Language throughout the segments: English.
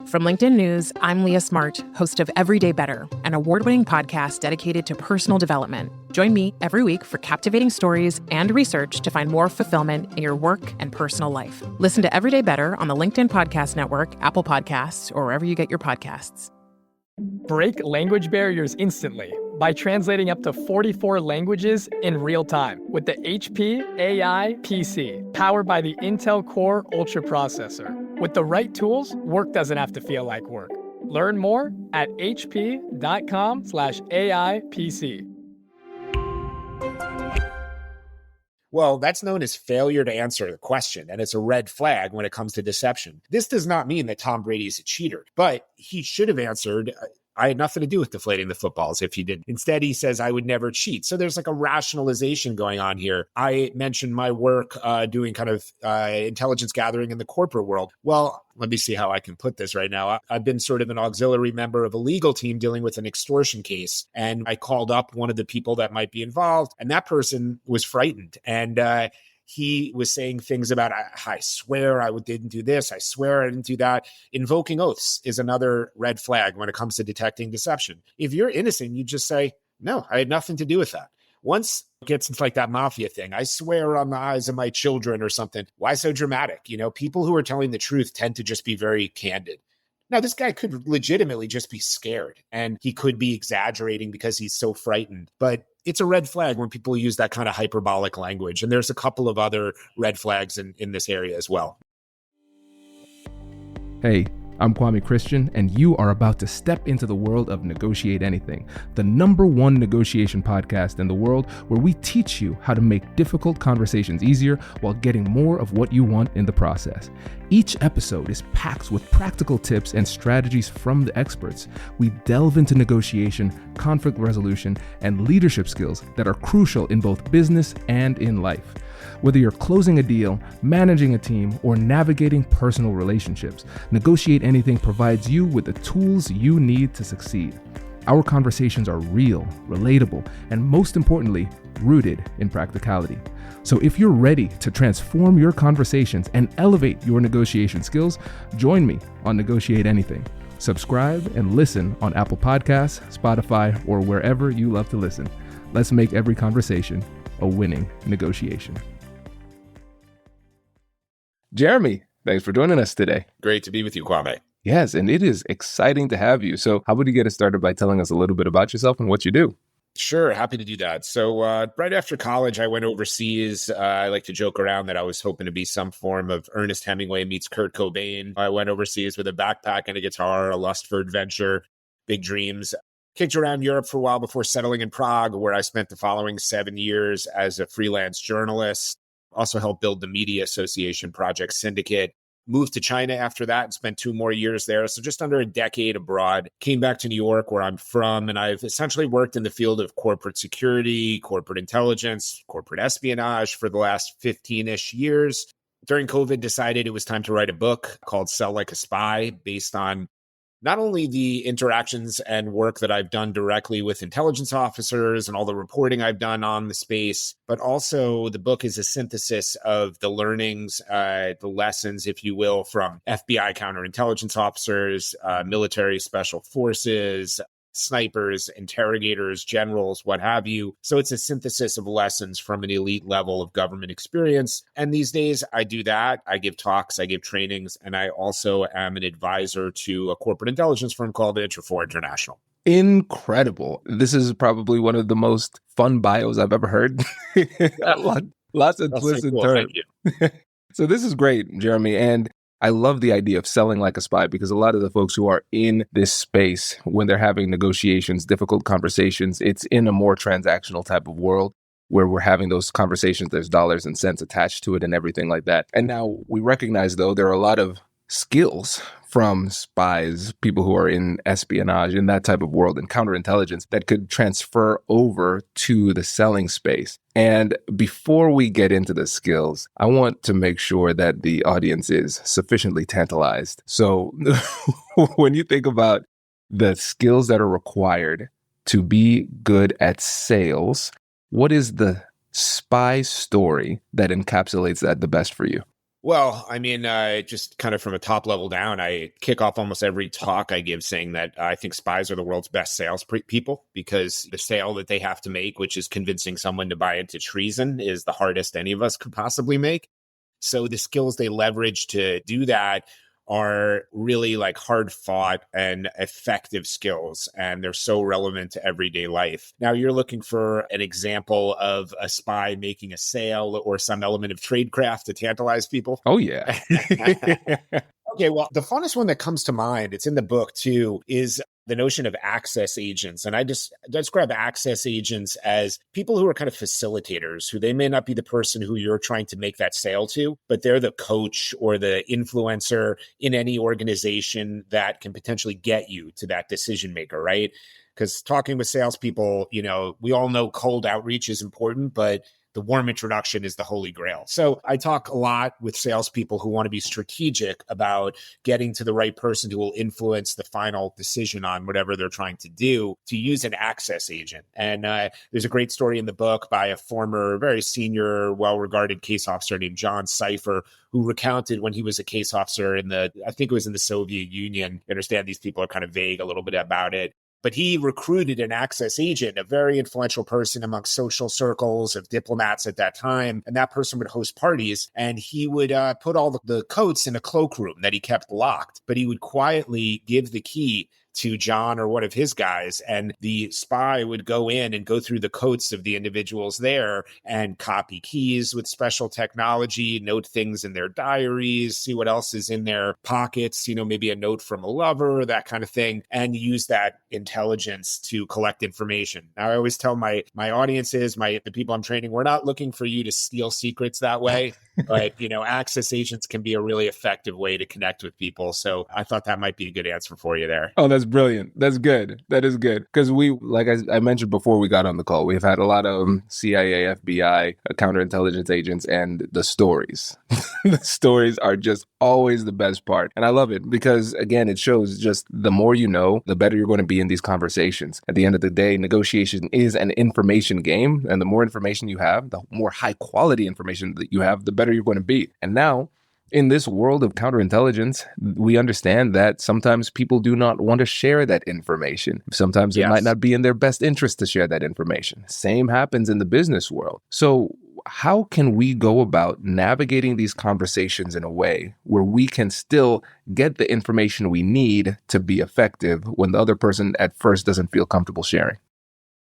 From LinkedIn News, I'm Leah Smart, host of Everyday Better, an award-winning podcast dedicated to personal development. Join me every week for captivating stories and research to find more fulfillment in your work and personal life. Listen to Everyday Better on the LinkedIn Podcast Network, Apple Podcasts, or wherever you get your podcasts. Break language barriers instantly by translating up to 44 languages in real time with the HP AI PC, powered by the Intel Core Ultra processor. With the right tools, work doesn't have to feel like work. Learn more at hp.com/AI PC. Well, that's known as failure to answer the question, and it's a red flag when it comes to deception. This does not mean that Tom Brady is a cheater, but he should have answered, I had nothing to do with deflating the footballs if he did. Instead, he says, I would never cheat. So there's like a rationalization going on here. I mentioned my work doing kind of intelligence gathering in the corporate world. Well, let me see how I can put this right now. I've been sort of an auxiliary member of a legal team dealing with an extortion case. And I called up one of the people that might be involved, and that person was frightened. And he was saying things about, I swear I didn't do this. I swear I didn't do that. Invoking oaths is another red flag when it comes to detecting deception. If you're innocent, you just say, no, I had nothing to do with that. Once it gets into like that mafia thing, I swear on the eyes of my children or something. Why so dramatic? You know, people who are telling the truth tend to just be very candid. Now, this guy could legitimately just be scared, and he could be exaggerating because he's so frightened. But it's a red flag when people use that kind of hyperbolic language. And there's a couple of other red flags in this area as well. Hey, I'm Kwame Christian, and you are about to step into the world of Negotiate Anything, the #1 negotiation podcast in the world, where we teach you how to make difficult conversations easier while getting more of what you want in the process. Each episode is packed with practical tips and strategies from the experts. We delve into negotiation, conflict resolution, and leadership skills that are crucial in both business and in life. Whether you're closing a deal, managing a team, or navigating personal relationships, Negotiate Anything provides you with the tools you need to succeed. Our conversations are real, relatable, and most importantly, rooted in practicality. So if you're ready to transform your conversations and elevate your negotiation skills, join me on Negotiate Anything. Subscribe and listen on Apple Podcasts, Spotify, or wherever you love to listen. Let's make every conversation a winning negotiation. Jeremy, thanks for joining us today. Great to be with you, Kwame. Yes, and it is exciting to have you. So how about you get us started by telling us a little bit about yourself and what you do? Sure, happy to do that. So right after college, I went overseas. I like to joke around that I was hoping to be some form of Ernest Hemingway meets Kurt Cobain. I went overseas with a backpack and a guitar, a lust for adventure, big dreams. Kicked around Europe for a while before settling in Prague, where I spent the following 7 years as a freelance journalist. Also helped build the Media Association Project Syndicate. Moved to China after that and spent 2 more years there. So just under a decade abroad. Came back to New York, where I'm from, and I've essentially worked in the field of corporate security, corporate intelligence, corporate espionage for the last 15-ish years. During COVID, decided it was time to write a book called Sell Like a Spy, based on not only the interactions and work that I've done directly with intelligence officers and all the reporting I've done on the space, but also the book is a synthesis of the learnings, the lessons, if you will, from FBI counterintelligence officers, military special forces, snipers, interrogators, generals, what have you. So it's a synthesis of lessons from an elite level of government experience. And these days I do that. I give talks, I give trainings, and I also am an advisor to a corporate intelligence firm called Intrafor International. Incredible. This is probably one of the most fun bios I've ever heard. Lots of twists and turns. Thank you. So this is great, Jeremy. And I love the idea of selling like a spy, because a lot of the folks who are in this space, when they're having negotiations, difficult conversations, it's in a more transactional type of world where we're having those conversations. There's dollars and cents attached to it and everything like that. And now we recognize, though, there are a lot of skills from spies, people who are in espionage, in that type of world, and counterintelligence that could transfer over to the selling space. And before we get into the skills, I want to make sure that the audience is sufficiently tantalized. So when you think about the skills that are required to be good at sales, what is the spy story that encapsulates that the best for you? Well, I mean, just kind of from a top level down, I kick off almost every talk I give saying that I think spies are the world's best sales people because the sale that they have to make, which is convincing someone to buy into treason, is the hardest any of us could possibly make. So the skills they leverage to do that are really like hard fought and effective skills. And they're so relevant to everyday life. Now you're looking for an example of a spy making a sale or some element of tradecraft to tantalize people. Oh, yeah. Okay, well, the funnest one that comes to mind, it's in the book too, is the notion of access agents. And I describe access agents as people who are kind of facilitators, who they may not be the person who you're trying to make that sale to, but they're the coach or the influencer in any organization that can potentially get you to that decision maker, right? Because talking with salespeople, we all know cold outreach is important, but the warm introduction is the holy grail. So I talk a lot with salespeople who want to be strategic about getting to the right person who will influence the final decision on whatever they're trying to do, to use an access agent. And there's a great story in the book by a former, very senior, well-regarded case officer named John Cipher, who recounted when he was a case officer I think it was in the Soviet Union. I understand these people are kind of vague a little bit about it. But he recruited an access agent, a very influential person amongst social circles of diplomats at that time. And that person would host parties and he would put all the coats in a cloakroom that he kept locked. But he would quietly give the key to John or one of his guys, and the spy would go in and go through the coats of the individuals there and copy keys with special technology, note things in their diaries, see what else is in their pockets, maybe a note from a lover, that kind of thing, and use that intelligence to collect information. Now, I always tell my audiences, the people I'm training, we're not looking for you to steal secrets that way. But, access agents can be a really effective way to connect with people. So I thought that might be a good answer for you there. Oh, that's brilliant. That's good. That is good. Because like I mentioned before we got on the call, we've had a lot of CIA, FBI, counterintelligence agents, and the stories. The stories are just always the best part. And I love it because, again, it shows just the more you know, the better you're going to be in these conversations. At the end of the day, negotiation is an information game. And the more information you have, the more high quality information that you have, the better you're going to be. And now, in this world of counterintelligence, we understand that sometimes people do not want to share that information. Sometimes it might not be in their best interest to share that information. Same happens in the business world. So how can we go about navigating these conversations in a way where we can still get the information we need to be effective when the other person at first doesn't feel comfortable sharing?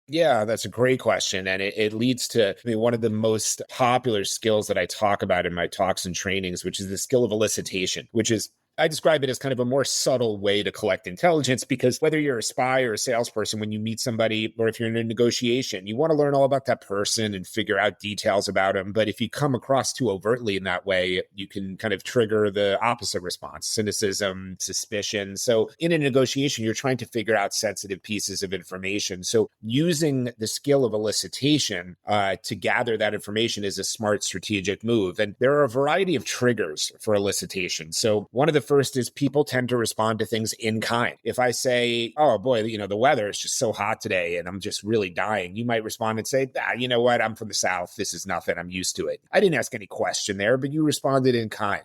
Yeah, that's a great question. And it leads to one of the most popular skills that I talk about in my talks and trainings, which is the skill of elicitation, which is, I describe it as kind of a more subtle way to collect intelligence, because whether you're a spy or a salesperson, when you meet somebody, or if you're in a negotiation, you want to learn all about that person and figure out details about them. But if you come across too overtly in that way, you can kind of trigger the opposite response, cynicism, suspicion. So in a negotiation, you're trying to figure out sensitive pieces of information. So using the skill of elicitation to gather that information is a smart strategic move. And there are a variety of triggers for elicitation. So one of the first is people tend to respond to things in kind. If I say, oh boy, the weather is just so hot today and I'm just really dying, you might respond and say, you know what, I'm from the South. This is nothing. I'm used to it. I didn't ask any question there, but you responded in kind,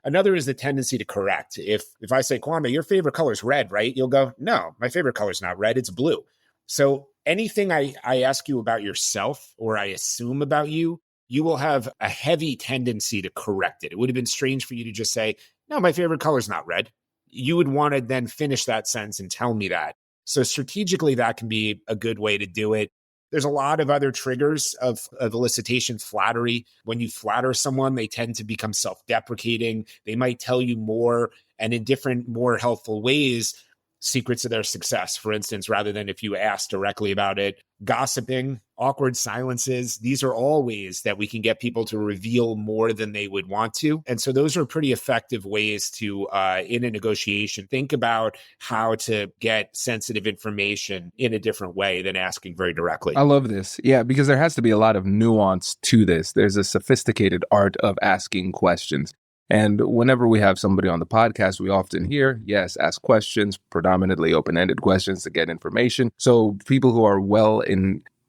Another is the tendency to correct. If I say, Kwame, your favorite color is red, right? You'll go, no, my favorite color is not red. It's blue. So anything I ask you about yourself or I assume about you, you will have a heavy tendency to correct it. It would have been strange for you to just say, no, my favorite color is not red. You would want to then finish that sentence and tell me that. So strategically, that can be a good way to do it. There's a lot of other triggers of elicitation. Flattery. When you flatter someone, they tend to become self-deprecating. They might tell you more and in different, more helpful ways, secrets of their success, for instance, rather than if you ask directly about it. Gossiping, awkward silences, these are all ways that we can get people to reveal more than they would want to. And so those are pretty effective ways to, in a negotiation, think about how to get sensitive information in a different way than asking very directly. I love this. Yeah, because there has to be a lot of nuance to this. There's a sophisticated art of asking questions. And whenever we have somebody on the podcast, we often hear, yes, ask questions, predominantly open-ended questions to get information. So people who are well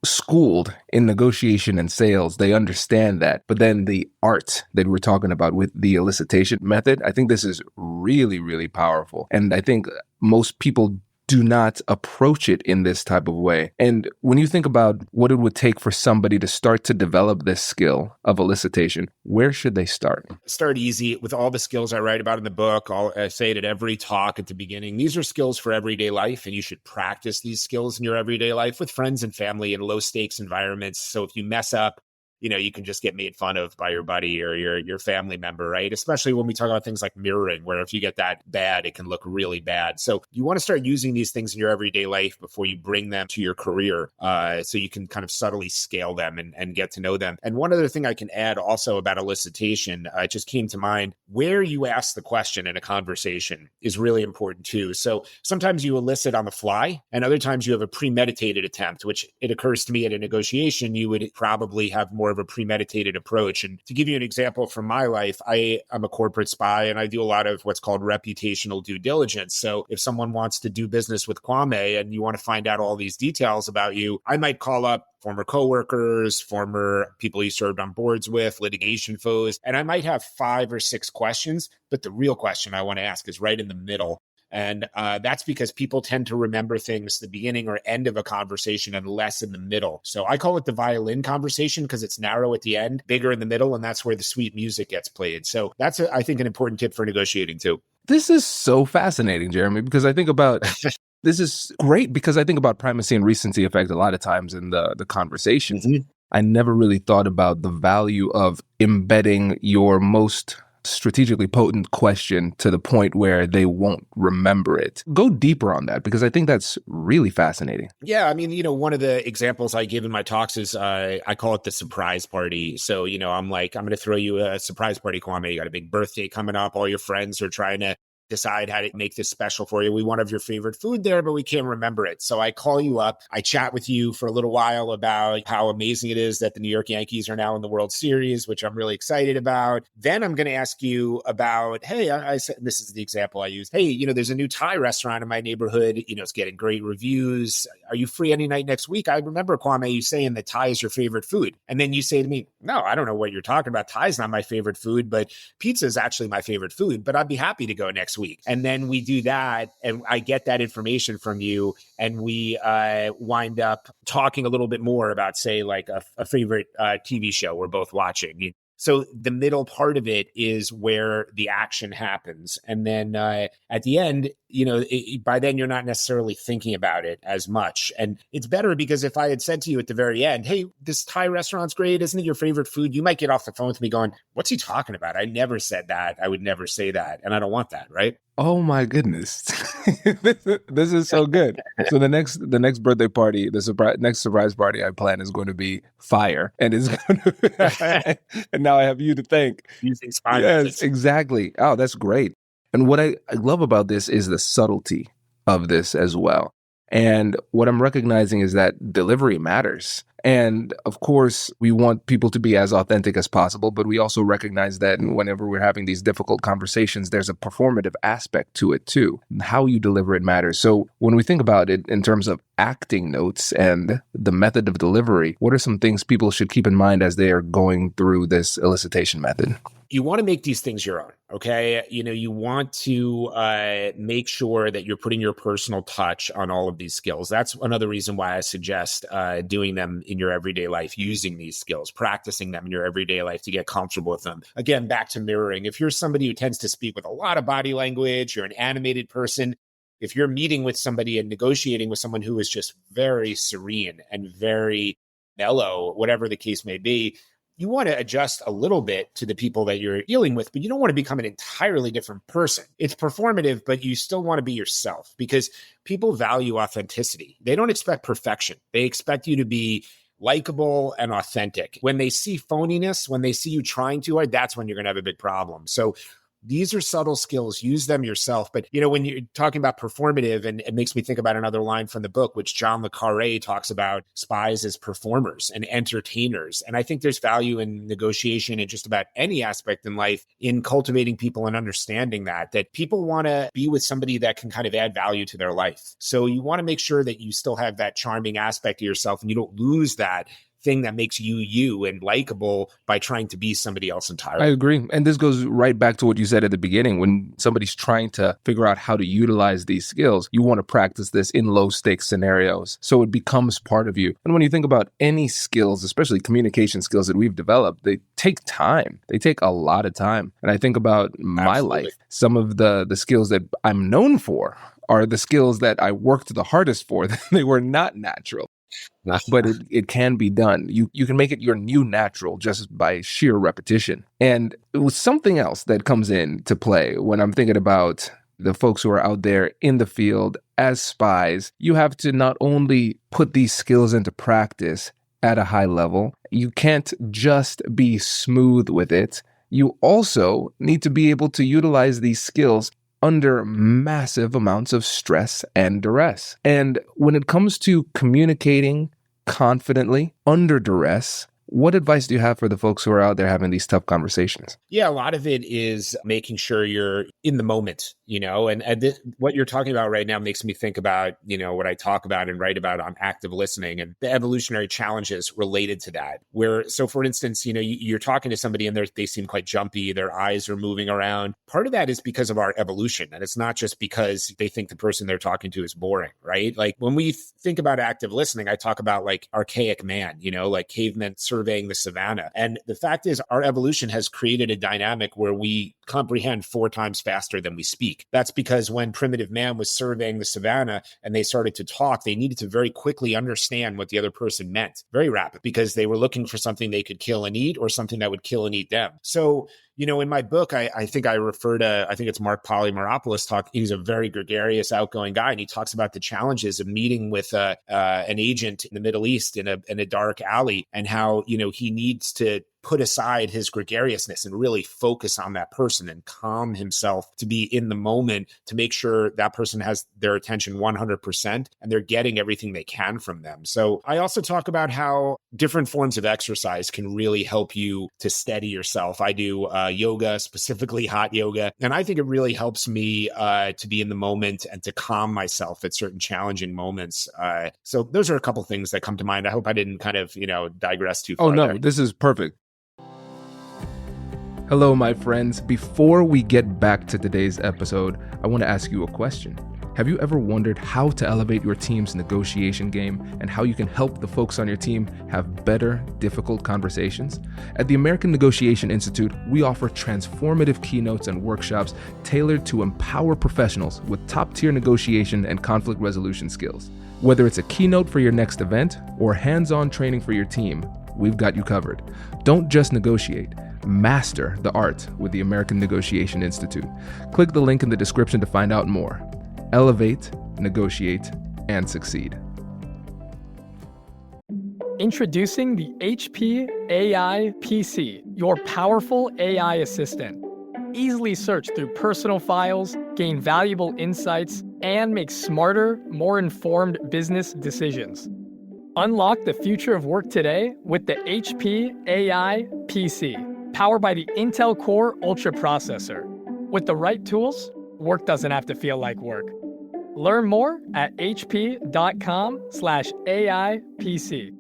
schooled in negotiation and sales, they understand that. But then the art that we're talking about with the elicitation method, I think this is really, really powerful. And I think most people do not approach it in this type of way. And when you think about what it would take for somebody to start to develop this skill of elicitation, where should they start? Start easy with all the skills I write about in the book. I say it at every talk at the beginning. These are skills for everyday life, and you should practice these skills in your everyday life with friends and family in low stakes environments. So if you mess up, you can just get made fun of by your buddy or your family member, right? Especially when we talk about things like mirroring, where if you get that bad, it can look really bad. So you want to start using these things in your everyday life before you bring them to your career, so you can kind of subtly scale them and get to know them. And one other thing I can add also about elicitation, it just came to mind, where you ask the question in a conversation is really important too. So sometimes you elicit on the fly, and other times you have a premeditated attempt, which it occurs to me at a negotiation, you would probably have more of a premeditated approach. And to give you an example from my life, I'm a corporate spy, and I do a lot of what's called reputational due diligence. So if someone wants to do business with Kwame and you want to find out all these details about you, I might call up former coworkers, former people you served on boards with, litigation foes, and I might have 5 or 6 questions, but the real question I want to ask is right in the middle. And that's because people tend to remember things the beginning or end of a conversation and less in the middle. So I call it the violin conversation because it's narrow at the end, bigger in the middle, and that's where the sweet music gets played. So that's, I think, an important tip for negotiating too. This is so fascinating, Jeremy, because I think about this is great because I think about primacy and recency effect a lot of times in the conversations. Mm-hmm. I never really thought about the value of embedding your most strategically potent question to the point where they won't remember it. Go deeper on that, because I think that's really fascinating. Yeah, I mean, one of the examples I give in my talks is I call it the surprise party. So, I'm going to throw you a surprise party, Kwame. You got a big birthday coming up. All your friends are trying to decide how to make this special for you. We want to have your favorite food there, but we can't remember it. So I call you up. I chat with you for a little while about how amazing it is that the New York Yankees are now in the World Series, which I'm really excited about. Then I'm going to ask you about, hey, I said, this is the example I used. Hey, there's a new Thai restaurant in my neighborhood. It's getting great reviews. Are you free any night next week? I remember, Kwame, you saying that Thai is your favorite food. And then you say to me, no, I don't know what you're talking about. Thai is not my favorite food, but pizza is actually my favorite food, but I'd be happy to go next week. And then we do that, and I get that information from you, and we wind up talking a little bit more about, say, like a favorite TV show we're both watching. So the middle part of it is where the action happens. And then at the end, by then you're not necessarily thinking about it as much. And it's better because if I had said to you at the very end, hey, this Thai restaurant's great, isn't it your favorite food? You might get off the phone with me going, what's he talking about? I never said that. I would never say that. And I don't want that, right? Oh my goodness. This is so good. So the next birthday party, next surprise party I plan is going to be fire. And it's going to and now I have you to thank. Using spy Yes, methods. exactly. Oh, that's great. And what I love about this is the subtlety of this as well. And what I'm recognizing is that delivery matters. And of course, we want people to be as authentic as possible, but we also recognize that whenever we're having these difficult conversations, there's a performative aspect to it too. How you deliver it matters. So when we think about it in terms of acting notes and the method of delivery, what are some things people should keep in mind as they are going through this elicitation method? You want to make these things your own, okay? You want to make sure that you're putting your personal touch on all of these skills. That's another reason why I suggest doing them in your everyday life, using these skills, practicing them in your everyday life to get comfortable with them. Again, back to mirroring. If you're somebody who tends to speak with a lot of body language, you're an animated person, if you're meeting with somebody and negotiating with someone who is just very serene and very mellow, whatever the case may be, you want to adjust a little bit to the people that you're dealing with, but you don't want to become an entirely different person. It's performative, but you still want to be yourself because people value authenticity. They don't expect perfection. They expect you to be likable and authentic. When they see phoniness, when they see you trying too hard, that's when you're going to have a big problem. So These are subtle skills. Use them yourself. But, when you're talking about performative, and it makes me think about another line from the book, which John le Carré talks about spies as performers and entertainers. And I think there's value in negotiation in just about any aspect in life in cultivating people and understanding that people want to be with somebody that can kind of add value to their life. So you want to make sure that you still have that charming aspect of yourself and you don't lose that thing that makes you and likable by trying to be somebody else entirely. I agree. And this goes right back to what you said at the beginning. When somebody's trying to figure out how to utilize these skills, you want to practice this in low stakes scenarios so it becomes part of you. And when you think about any skills, especially communication skills that we've developed, they take time. They take a lot of time. And I think about my life. Some of the skills that I'm known for are the skills that I worked the hardest for. They were not natural. But it can be done. You can make it your new natural just by sheer repetition. And it was something else that comes into play when I'm thinking about the folks who are out there in the field as spies. You have to not only put these skills into practice at a high level, you can't just be smooth with it. You also need to be able to utilize these skills under massive amounts of stress and duress. And when it comes to communicating confidently under duress, what advice do you have for the folks who are out there having these tough conversations? Yeah, a lot of it is making sure you're in the moment, and what you're talking about right now makes me think about, what I talk about and write about on active listening and the evolutionary challenges related to that. So for instance, you're talking to somebody and they seem quite jumpy, their eyes are moving around. Part of that is because of our evolution. And it's not just because they think the person they're talking to is boring, right? Like when we think about active listening, I talk about like archaic man, like cavemen surveying the savannah. And the fact is our evolution has created a dynamic where we comprehend 4 times faster than we speak. That's because when primitive man was surveying the savannah and they started to talk, they needed to very quickly understand what the other person meant, very rapid, because they were looking for something they could kill and eat or something that would kill and eat them. So, in my book, I think I refer to, I think it's Mark Polymeropoulos he's a very gregarious, outgoing guy. And he talks about the challenges of meeting with an agent in the Middle East in a dark alley and how, he needs to put aside his gregariousness and really focus on that person and calm himself to be in the moment to make sure that person has their attention 100% and they're getting everything they can from them. So I also talk about how different forms of exercise can really help you to steady yourself. I do yoga, specifically hot yoga, and I think it really helps me to be in the moment and to calm myself at certain challenging moments. So those are a couple things that come to mind. I hope I didn't kind of, digress too far. Oh, no, there. This is perfect. Hello, my friends. Before we get back to today's episode, I want to ask you a question. Have you ever wondered how to elevate your team's negotiation game and how you can help the folks on your team have better, difficult conversations? At the American Negotiation Institute, we offer transformative keynotes and workshops tailored to empower professionals with top-tier negotiation and conflict resolution skills. Whether it's a keynote for your next event or hands-on training for your team, we've got you covered. Don't just negotiate. Master the art with the American Negotiation Institute. Click the link in the description to find out more. Elevate, negotiate, and succeed. Introducing the HP AI PC, your powerful AI assistant. Easily search through personal files, gain valuable insights, and make smarter, more informed business decisions. Unlock the future of work today with the HP AI PC, powered by the Intel Core Ultra processor. With the right tools, work doesn't have to feel like work. Learn more at hp.com/AIPC.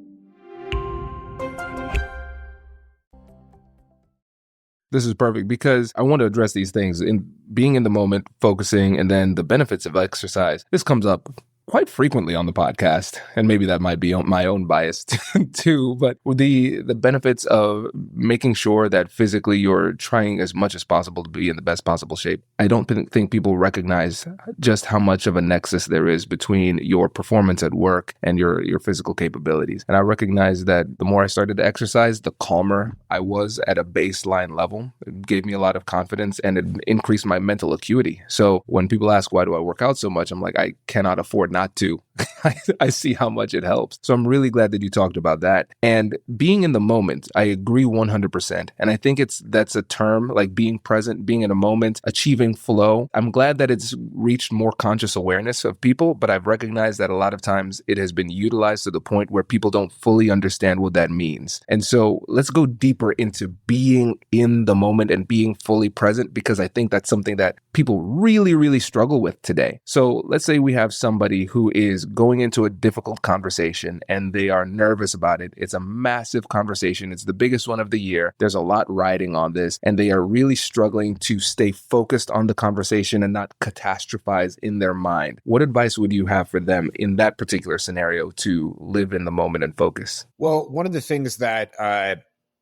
This is perfect because I want to address these things in being in the moment, focusing, and then the benefits of exercise. This comes up quite frequently on the podcast, and maybe that might be my own bias too, but the benefits of making sure that physically you're trying as much as possible to be in the best possible shape. I don't think people recognize just how much of a nexus there is between your performance at work and your physical capabilities. And I recognize that the more I started to exercise, the calmer I was at a baseline level. It gave me a lot of confidence and it increased my mental acuity. So when people ask, why do I work out so much? I'm like, I cannot afford not to. I see how much it helps. So I'm really glad that you talked about that. And being in the moment, I agree 100%. And I think that's a term, like being present, being in a moment, achieving flow. I'm glad that it's reached more conscious awareness of people, but I've recognized that a lot of times it has been utilized to the point where people don't fully understand what that means. And so let's go deeper into being in the moment and being fully present, because I think that's something that people really, really struggle with today. So let's say we have somebody who is going into a difficult conversation and they are nervous about it. It's a massive conversation. It's the biggest one of the year. There's a lot riding on this, and they are really struggling to stay focused on the conversation and not catastrophize in their mind. What advice would you have for them in that particular scenario to live in the moment and focus? Well, one of the things that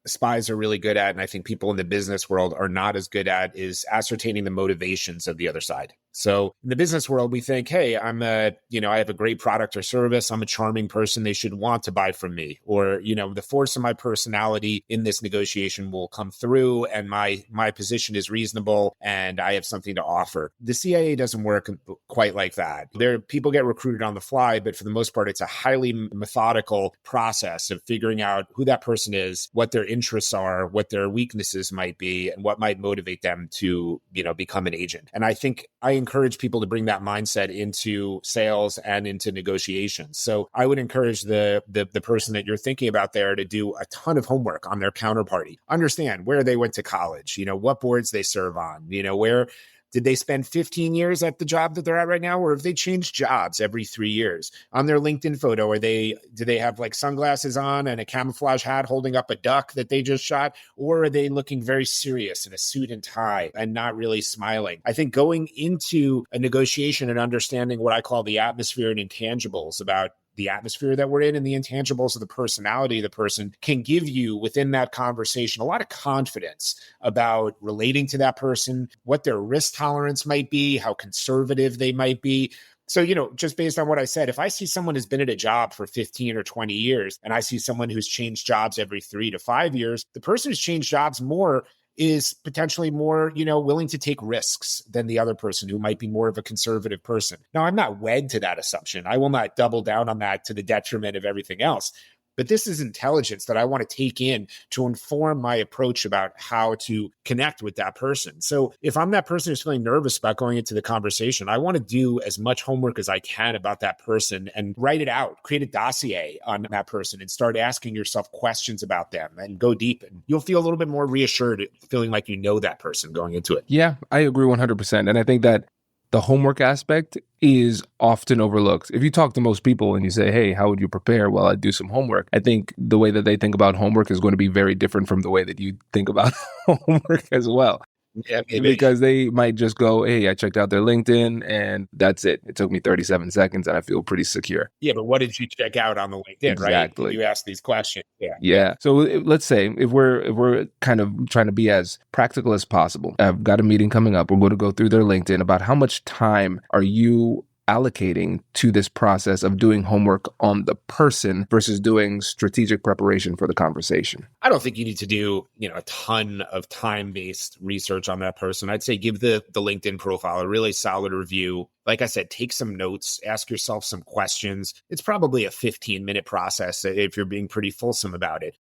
spies are really good at, and I think people in the business world are not as good at, is ascertaining the motivations of the other side. So in the business world, we think, hey, I have a great product or service. I'm a charming person. They should want to buy from me. Or, the force of my personality in this negotiation will come through, and my position is reasonable and I have something to offer. The CIA doesn't work quite like that. People get recruited on the fly, but for the most part, it's a highly methodical process of figuring out who that person is, what their interests are, what their weaknesses might be, and what might motivate them to, become an agent. And I think I encourage people to bring that mindset into sales and into negotiations. So I would encourage the person that you're thinking about there to do a ton of homework on their counterparty. Understand where they went to college, what boards they serve on, where did they spend 15 years at the job that they're at right now? Or have they changed jobs every 3 years? On their LinkedIn photo, do they have like sunglasses on and a camouflage hat holding up a duck that they just shot? Or are they looking very serious in a suit and tie and not really smiling? I think going into a negotiation and understanding what I call the atmosphere and intangibles about the atmosphere that we're in and the intangibles of the personality of the person can give you within that conversation a lot of confidence about relating to that person, what their risk tolerance might be, how conservative they might be. So, just based on what I said, if I see someone who's been at a job for 15 or 20 years, and I see someone who's changed jobs every 3 to 5 years, the person who's changed jobs more is potentially more, willing to take risks than the other person who might be more of a conservative person. Now, I'm not wed to that assumption. I will not double down on that to the detriment of everything else. But this is intelligence that I want to take in to inform my approach about how to connect with that person. So if I'm that person who's feeling nervous about going into the conversation, I want to do as much homework as I can about that person and write it out, create a dossier on that person and start asking yourself questions about them and go deep. And you'll feel a little bit more reassured, feeling like you know that person going into it. Yeah, I agree 100%. And I think that the homework aspect is often overlooked. If you talk to most people and you say, hey, how would you prepare? Well, I do some homework. I think the way that they think about homework is going to be very different from the way that you think about homework as well. Yeah, maybe. Because they might just go, hey, I checked out their LinkedIn and that's it. It took me 37 seconds and I feel pretty secure. Yeah, but what did you check out on the LinkedIn, Exactly. Right? You ask these questions. Yeah. So let's say if we're kind of trying to be as practical as possible, I've got a meeting coming up. We're going to go through their LinkedIn. About how much time are you allocating to this process of doing homework on the person versus doing strategic preparation for the conversation? I don't think you need to do, a ton of time-based research on that person. I'd say give the LinkedIn profile a really solid review. Like I said, take some notes, ask yourself some questions. It's probably a 15-minute process if you're being pretty fulsome about it.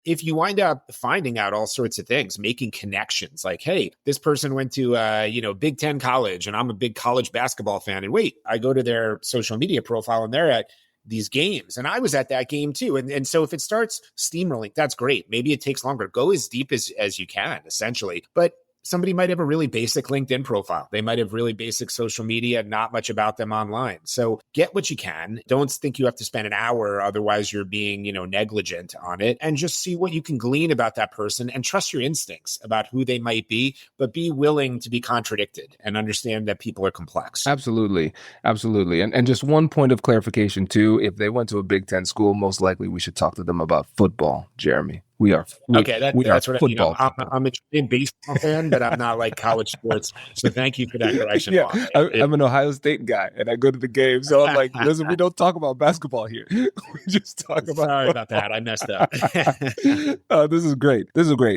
If you wind up finding out all sorts of things, making connections like, hey, this person went to, Big Ten college and I'm a big college basketball fan. And wait, I go to their social media profile and they're at these games and I was at that game too. And so if it starts steamrolling, that's great. Maybe it takes longer. Go as deep as you can, essentially. But somebody might have a really basic LinkedIn profile. They might have really basic social media, not much about them online. So get what you can. Don't think you have to spend an hour. Otherwise, you're being, negligent on it. And just see what you can glean about that person and trust your instincts about who they might be, but be willing to be contradicted and understand that people are complex. Absolutely. And just one point of clarification too, if they went to a Big Ten school, most likely we should talk to them about football, Jeremy. That's what football. I'm a baseball fan, but I'm not like college sports. So thank you for that correction. Yeah, I'm an Ohio State guy, and I go to the game. So I'm like, listen, we don't talk about basketball here. We just talk about. Sorry about that. I messed up. This is great.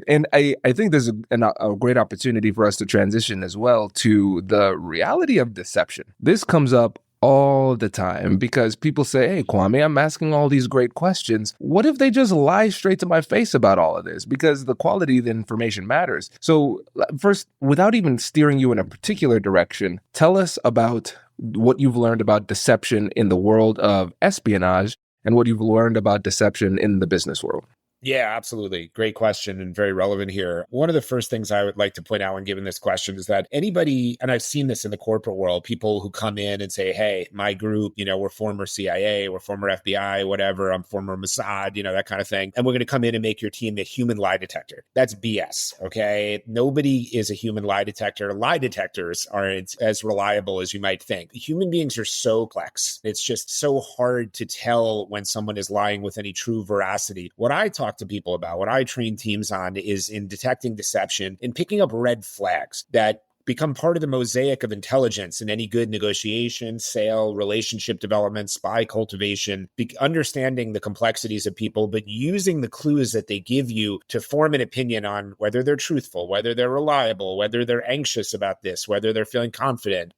And I think there's a great opportunity for us to transition as well to the reality of deception. This comes up all the time because people say, hey, Kwame, I'm asking all these great questions. What if they just lie straight to my face about all of this? Because the quality of the information matters. So first, without even steering you in a particular direction, tell us about what you've learned about deception in the world of espionage and what you've learned about deception in the business world. Yeah, absolutely. Great question and very relevant here. One of the first things I would like to point out when given this question is that anybody, and I've seen this in the corporate world, people who come in and say, hey, my group, we're former CIA, we're former FBI, whatever, I'm former Mossad, that kind of thing. And we're going to come in and make your team a human lie detector. That's BS, okay? Nobody is a human lie detector. Lie detectors aren't as reliable as you might think. Human beings are so complex. It's just so hard to tell when someone is lying with any true veracity. What I talk to people about, what I train teams on, is in detecting deception and picking up red flags that become part of the mosaic of intelligence in any good negotiation, sale, relationship development, spy cultivation, understanding the complexities of people, but using the clues that they give you to form an opinion on whether they're truthful, whether they're reliable, whether they're anxious about this, whether they're feeling confident.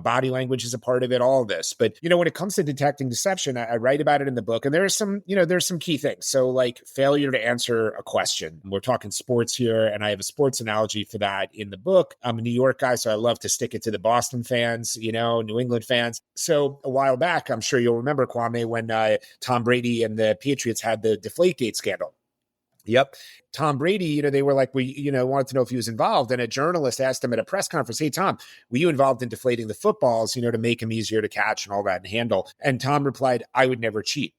Body language is a part of it, all of this. But, when it comes to detecting deception, I write about it in the book, and there's some key things. So like failure to answer a question. We're talking sports here, and I have a sports analogy for that in the book. I'm a New York guy, so I love to stick it to the Boston fans, New England fans. So a while back, I'm sure you'll remember, Kwame, when Tom Brady and the Patriots had the Deflategate scandal. Yep. Tom Brady, they were like, wanted to know if he was involved. And a journalist asked him at a press conference, hey, Tom, were you involved in deflating the footballs, to make them easier to catch and all that and handle? And Tom replied, I would never cheat.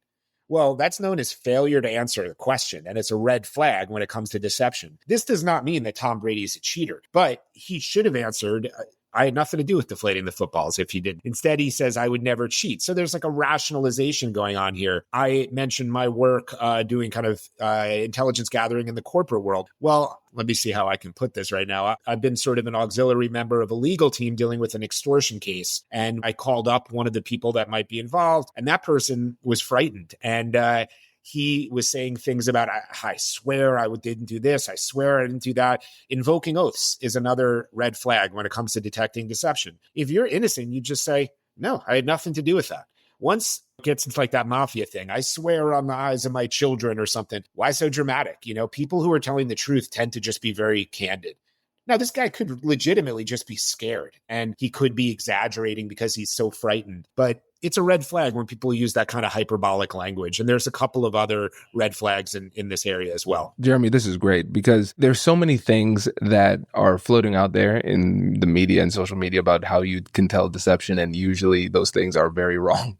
Well, that's known as failure to answer the question, and it's a red flag when it comes to deception. This does not mean that Tom Brady is a cheater, but he should have answered, I had nothing to do with deflating the footballs if he did. Instead, he says, I would never cheat. So there's like a rationalization going on here. I mentioned my work doing kind of intelligence gathering in the corporate world. Well, let me see how I can put this right now. I've been sort of an auxiliary member of a legal team dealing with an extortion case. And I called up one of the people that might be involved, and that person was frightened. And he was saying things about, I swear I didn't do this. I swear I didn't do that. Invoking oaths is another red flag when it comes to detecting deception. If you're innocent, you just say, no, I had nothing to do with that. Once it gets into like that mafia thing, I swear on the eyes of my children or something. Why so dramatic? People who are telling the truth tend to just be very candid. Now, this guy could legitimately just be scared, and he could be exaggerating because he's so frightened. But it's a red flag when people use that kind of hyperbolic language. And there's a couple of other red flags in this area as well. Jeremy, this is great because there's so many things that are floating out there in the media and social media about how you can tell deception. And usually those things are very wrong,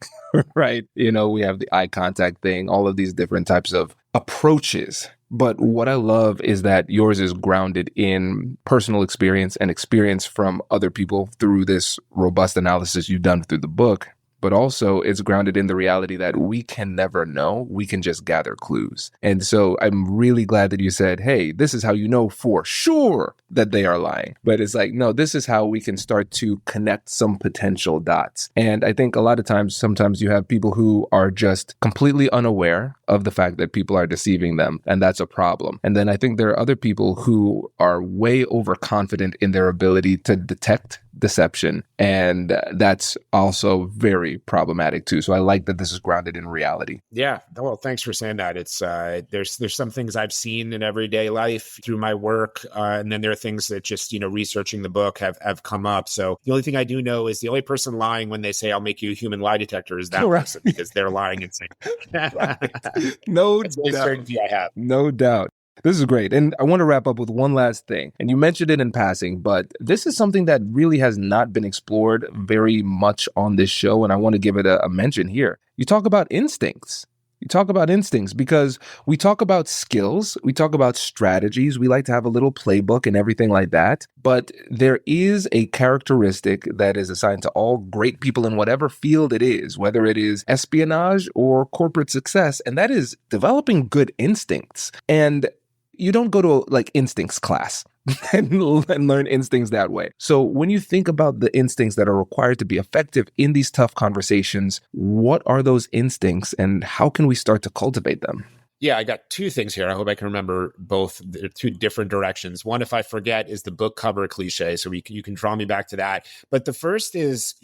right? We have the eye contact thing, all of these different types of approaches. But what I love is that yours is grounded in personal experience and experience from other people through this robust analysis you've done through the book. But also it's grounded in the reality that we can never know. We can just gather clues. And so I'm really glad that you said, hey, this is how you know for sure that they are lying. But it's like, no, this is how we can start to connect some potential dots. And I think a lot of times, sometimes you have people who are just completely unaware of the fact that people are deceiving them. And that's a problem. And then I think there are other people who are way overconfident in their ability to detect deception. And that's also very problematic too. So I like that this is grounded in reality. Yeah. Well, thanks for saying that. It's there's some things I've seen in everyday life through my work. And then there are things that just, researching the book have come up. So the only thing I do know is the only person lying when they say I'll make you a human lie detector is that person, because they're lying and saying no doubt. Certainty I have. No doubt. This is great. And I want to wrap up with one last thing. And you mentioned it in passing, but this is something that really has not been explored very much on this show. And I want to give it a mention here. You talk about instincts. You talk about instincts because we talk about skills. We talk about strategies. We like to have a little playbook and everything like that. But there is a characteristic that is assigned to all great people in whatever field it is, whether it is espionage or corporate success. And that is developing good instincts. And you don't go to like instincts class and learn instincts that way. So when you think about the instincts that are required to be effective in these tough conversations, what are those instincts and how can we start to cultivate them? Yeah, I got two things here. I hope I can remember both. They're two different directions. One, if I forget, is the book cover cliche. So you can draw me back to that. But the first is,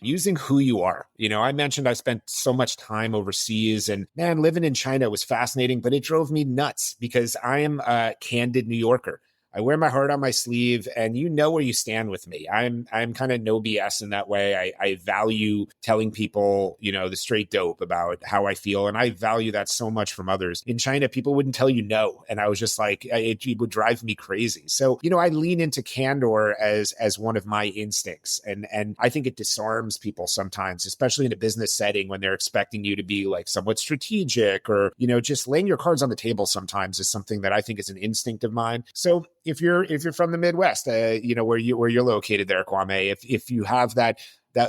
using who you are. I mentioned I spent so much time overseas, and man, living in China was fascinating, but it drove me nuts because I am a candid New Yorker. I wear my heart on my sleeve, and you know where you stand with me. I'm kind of no BS in that way. I value telling people, the straight dope about how I feel, and I value that so much from others. In China, people wouldn't tell you no, and I was just like, it would drive me crazy. So, I lean into candor as one of my instincts, and I think it disarms people sometimes, especially in a business setting when they're expecting you to be like somewhat strategic or, just laying your cards on the table sometimes is something that I think is an instinct of mine. So if you're from the Midwest, where you're located there, Kwame, if you have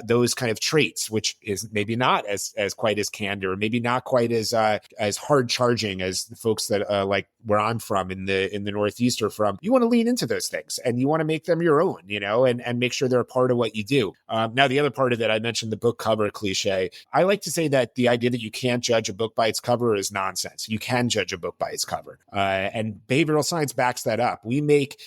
those kind of traits, which is maybe not as quite as candor, maybe not quite as hard charging as the folks that like where I'm from in the Northeast are from, you want to lean into those things and you want to make them your own, and make sure they're a part of what you do. Now, the other part of it, I mentioned the book cover cliche. I like to say that the idea that you can't judge a book by its cover is nonsense. You can judge a book by its cover, and behavioral science backs that up. We make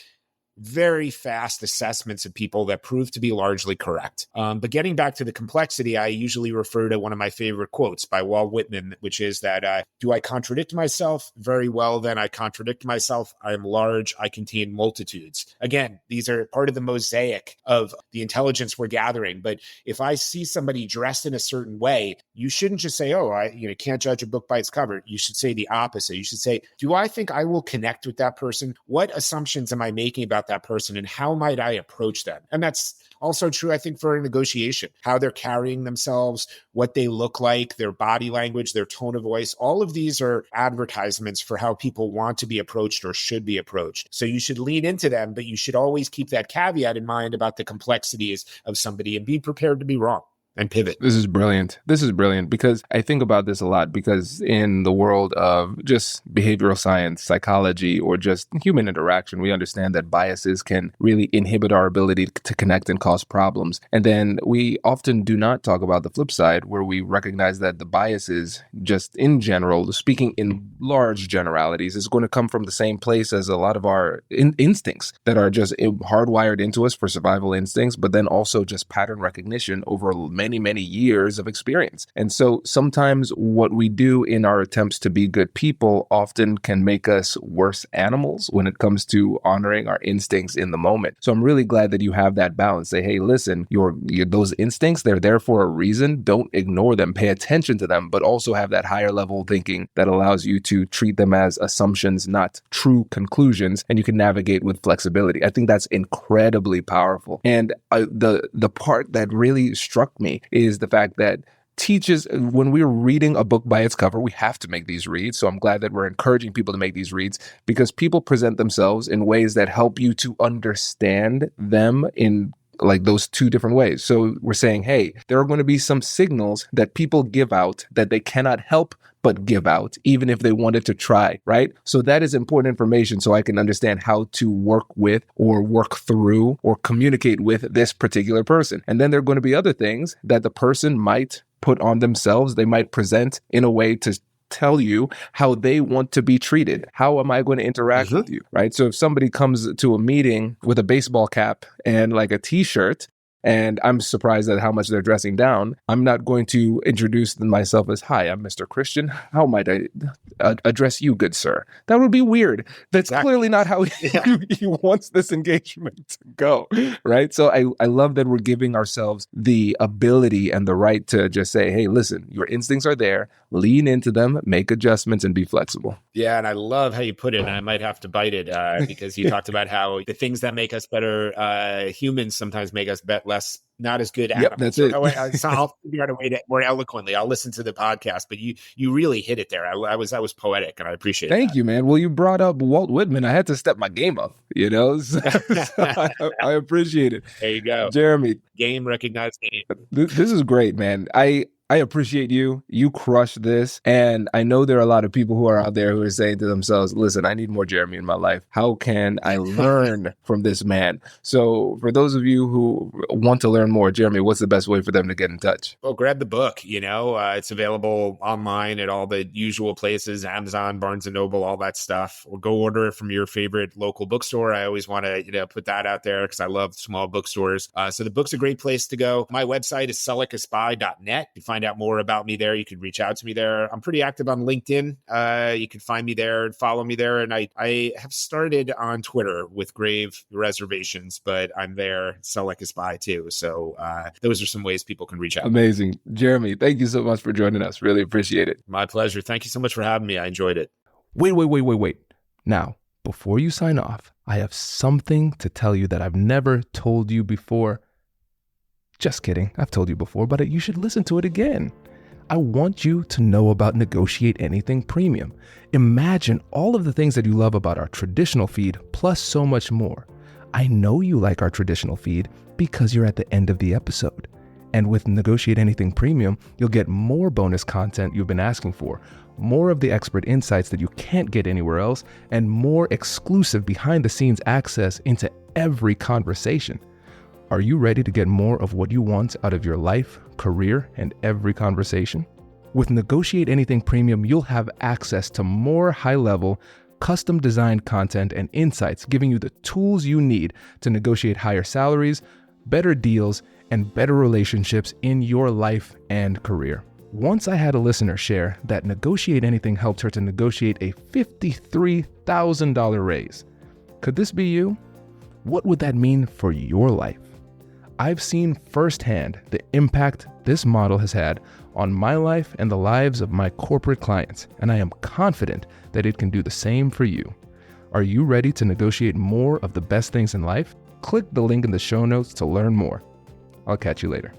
very fast assessments of people that prove to be largely correct. But getting back to the complexity, I usually refer to one of my favorite quotes by Walt Whitman, which is that, do I contradict myself? Very well, then I contradict myself. I am large. I contain multitudes. Again, these are part of the mosaic of the intelligence we're gathering. But if I see somebody dressed in a certain way, you shouldn't just say, oh, I can't judge a book by its cover. You should say the opposite. You should say, do I think I will connect with that person? What assumptions am I making about that person, and how might I approach them? And that's also true, I think, for a negotiation, how they're carrying themselves, what they look like, their body language, their tone of voice. All of these are advertisements for how people want to be approached or should be approached. So you should lean into them, but you should always keep that caveat in mind about the complexities of somebody and be prepared to be wrong and pivot. This is brilliant. This is brilliant because I think about this a lot, because in the world of just behavioral science, psychology, or just human interaction, we understand that biases can really inhibit our ability to connect and cause problems. And then we often do not talk about the flip side, where we recognize that the biases, just in general, speaking in large generalities, is going to come from the same place as a lot of our instincts that are just hardwired into us for survival instincts, but then also just pattern recognition over many years of experience. And so sometimes what we do in our attempts to be good people often can make us worse animals when it comes to honoring our instincts in the moment. So I'm really glad that you have that balance. Say, hey, listen, those instincts, they're there for a reason. Don't ignore them. Pay attention to them, but also have that higher level thinking that allows you to treat them as assumptions, not true conclusions, and you can navigate with flexibility. I think that's incredibly powerful. And the part that really struck me is the fact that teaches, when we're reading a book by its cover, we have to make these reads. So I'm glad that we're encouraging people to make these reads, because people present themselves in ways that help you to understand them in like those two different ways. So we're saying, hey, there are going to be some signals that people give out that they cannot help but give out, even if they wanted to try, right? So that is important information, so I can understand how to work with or work through or communicate with this particular person. And then there are going to be other things that the person might put on themselves. They might present in a way to tell you how they want to be treated. How am I going to interact with you, right? So if somebody comes to a meeting with a baseball cap and like a t-shirt, and I'm surprised at how much they're dressing down, I'm not going to introduce myself as, hi, I'm Mr. Christian. How might I address you, good sir? That would be weird. That's clearly not how he wants this engagement to go, right? So I love that we're giving ourselves the ability and the right to just say, hey, listen, your instincts are there. Lean into them, make adjustments, and be flexible. Yeah, and I love how you put it, and I might have to bite it because you talked about how the things that make us better humans sometimes make us less, not as good animals. Yep, that's it. So I'll figure out a way to more eloquently. I'll listen to the podcast, but you really hit it there. I was poetic, and I appreciate it. Thank you, man. Well, you brought up Walt Whitman. I had to step my game up, So I appreciate it. There you go. Jeremy. Game recognized game. This is great, man. I appreciate you. You crushed this. And I know there are a lot of people who are out there who are saying to themselves, listen, I need more Jeremy in my life. How can I learn from this man? So for those of you who want to learn more, Jeremy, what's the best way for them to get in touch? Well, grab the book. It's available online at all the usual places, Amazon, Barnes & Noble, all that stuff. Or go order it from your favorite local bookstore. I always want to, put that out there because I love small bookstores. So the book's a great place to go. My website is sellicespy.net. You find out more about me there. You can reach out to me there. I'm pretty active on LinkedIn. You can find me there and follow me there. And I have started on Twitter with grave reservations, but I'm there, Sellicespy too. So those are some ways people can reach out. Amazing. Jeremy, thank you so much for joining us. Really appreciate it. My pleasure. Thank you so much for having me. I enjoyed it. Wait. Now, before you sign off, I have something to tell you that I've never told you before. Just kidding. I've told you before, but you should listen to it again. I want you to know about Negotiate Anything Premium. Imagine all of the things that you love about our traditional feed, plus so much more. I know you like our traditional feed because you're at the end of the episode. And with Negotiate Anything Premium, you'll get more bonus content you've been asking for, more of the expert insights that you can't get anywhere else, and more exclusive behind-the-scenes access into every conversation. Are you ready to get more of what you want out of your life, career, and every conversation? With Negotiate Anything Premium, you'll have access to more high-level, custom-designed content and insights, giving you the tools you need to negotiate higher salaries, better deals, and better relationships in your life and career. Once I had a listener share that Negotiate Anything helped her to negotiate a $53,000 raise. Could this be you? What would that mean for your life? I've seen firsthand the impact this model has had on my life and the lives of my corporate clients, and I am confident that it can do the same for you. Are you ready to negotiate more of the best things in life? Click the link in the show notes to learn more. I'll catch you later.